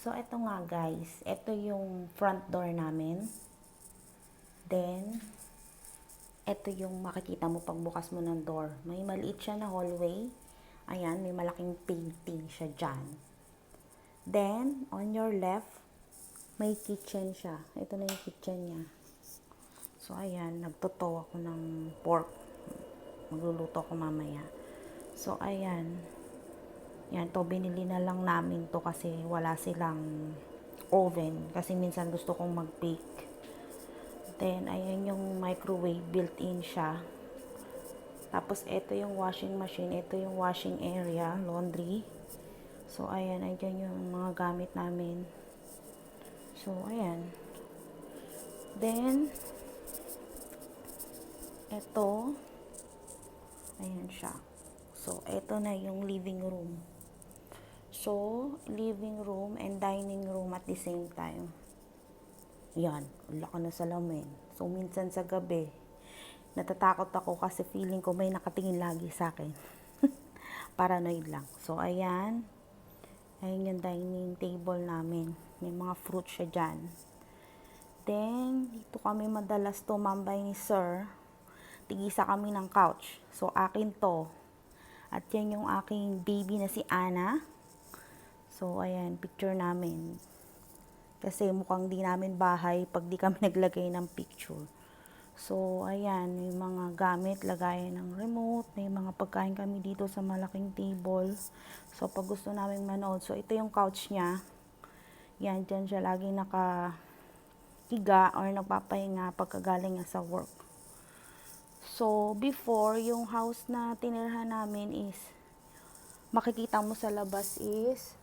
So, ito nga guys. Ito yung front door namin. Then, ito yung makikita mo pagbukas mo ng door. May maliit siya na hallway. Ayan, may malaking painting siya dyan. Then, on your left, may kitchen siya. Ito na yung kitchen niya. So, ayan, nagtuto ako ng pork. Magluluto ako mamaya. So, ayan. Yan, to binili na lang namin to kasi wala silang oven. Kasi minsan gusto kong mag-bake. Then, ayan yung microwave, built-in siya. Tapos, ito yung washing machine. Ito yung washing area, laundry. So, ayan, ayan yung mga gamit namin. So, ayan. Then, ito, ayan siya. So, ito na yung living room. So, living room and dining room at the same time. Yan, wala ka na salamin. So, minsan sa gabi, natatakot ako kasi feeling ko may nakatingin lagi sa akin. Paranoid lang. So, ayan. Ayan yung dining table namin. May mga fruit siya dyan. Then, dito kami madalas tumambay ni Sir. Tigisa kami ng couch. So, akin to. At yan yung aking baby na si Ana. So, ayan, picture namin. Kasi mukhang di namin bahay pag di kami naglagay ng picture. So, ayan, may mga gamit, lagayan ng remote, may mga pagkain kami dito sa malaking table. So, pag gusto namin manood, so ito yung couch niya. Yan, dyan siya laging nakahiga or nagpapahinga pagkagaling niya sa work. So, before, yung house na tinirhan namin is, makikita mo sa labas is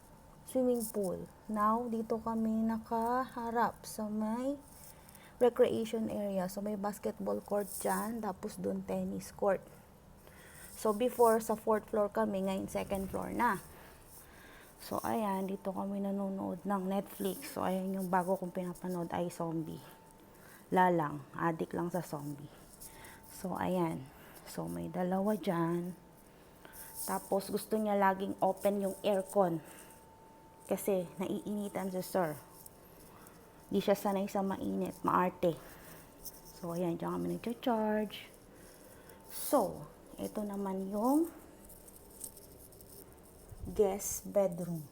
swimming pool. Now, dito kami nakaharap sa may recreation area. So, may basketball court dyan, tapos dun tennis court. So, before, sa 4th floor kami, ngayon 2nd floor na. So, ayan, dito kami nanonood ng Netflix. So, ayan yung bago kong pinapanood ay Zombie. Lalang, addict lang sa zombie. So, ayan. So, may dalawa dyan. Tapos, gusto niya laging open yung aircon. Kasi, naiinitan si Sir. Di siya sanay sa mainit, maarte. So, ayan, dyan kami nag-charge. So, ito naman yung guest bedroom.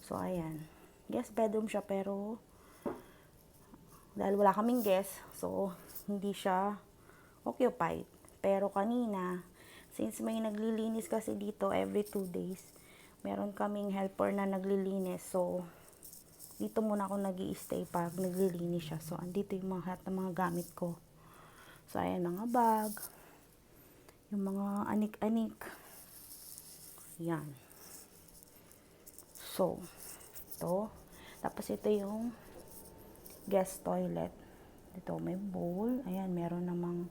So, ayan. Guest bedroom siya, pero dahil wala kaming guest, so, hindi siya occupied. Pero kanina, since may naglilinis kasi dito every 2 days, meron kaming helper na naglilinis. So, dito muna ako nag-i-stay pag naglilinis siya. So, andito yung mga mga gamit ko. So, ayan, mga bag. Yung mga anik-anik. Yan. So, ito. Tapos, ito yung guest toilet. Dito, may bowl. Ayan, meron namang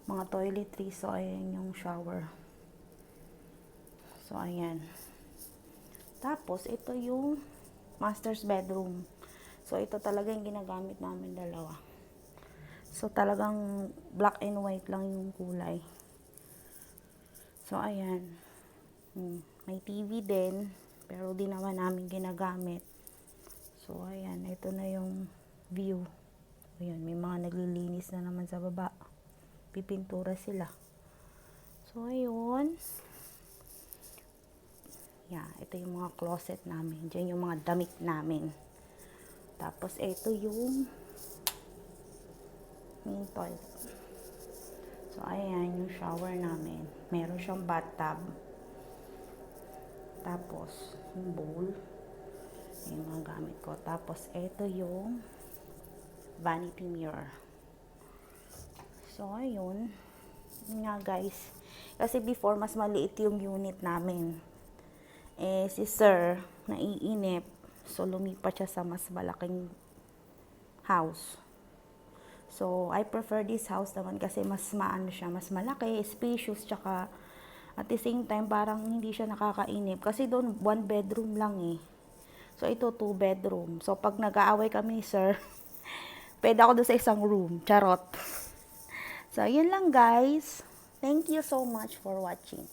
mga toiletries. So, ayan yung shower. So, ayan. Tapos, ito yung master's bedroom. So, ito talaga yung ginagamit namin dalawa. So, talagang black and white lang yung kulay. So, ayan. May TV din, pero di naman namin ginagamit. So, ayan. Ito na yung view. Ayan, may mga naglilinis na naman sa baba. Pipintura sila. So, ayun. Yeah, ito yung mga closet namin. Diyan yung mga damit namin. Tapos, ito yung main toilet. So, ayan yung shower namin. Meron siyang bathtub. Tapos, yung bowl. Yung mga gamit ko. Tapos, ito yung vanity mirror. So, ayun. Yun nga, guys. Kasi before, mas maliit yung unit namin. Eh, si Sir, naiinip. So, lumipat siya sa mas malaking house. So, I prefer this house naman kasi mas maano siya, mas malaki, spacious, tsaka at the same time, parang hindi siya nakakainip. Kasi doon, 1 bedroom lang eh. So, ito 2 bedroom. So, pag nag-aaway kami ni Sir, pwede ako doon sa isang room. Charot. So, yun lang guys. Thank you so much for watching.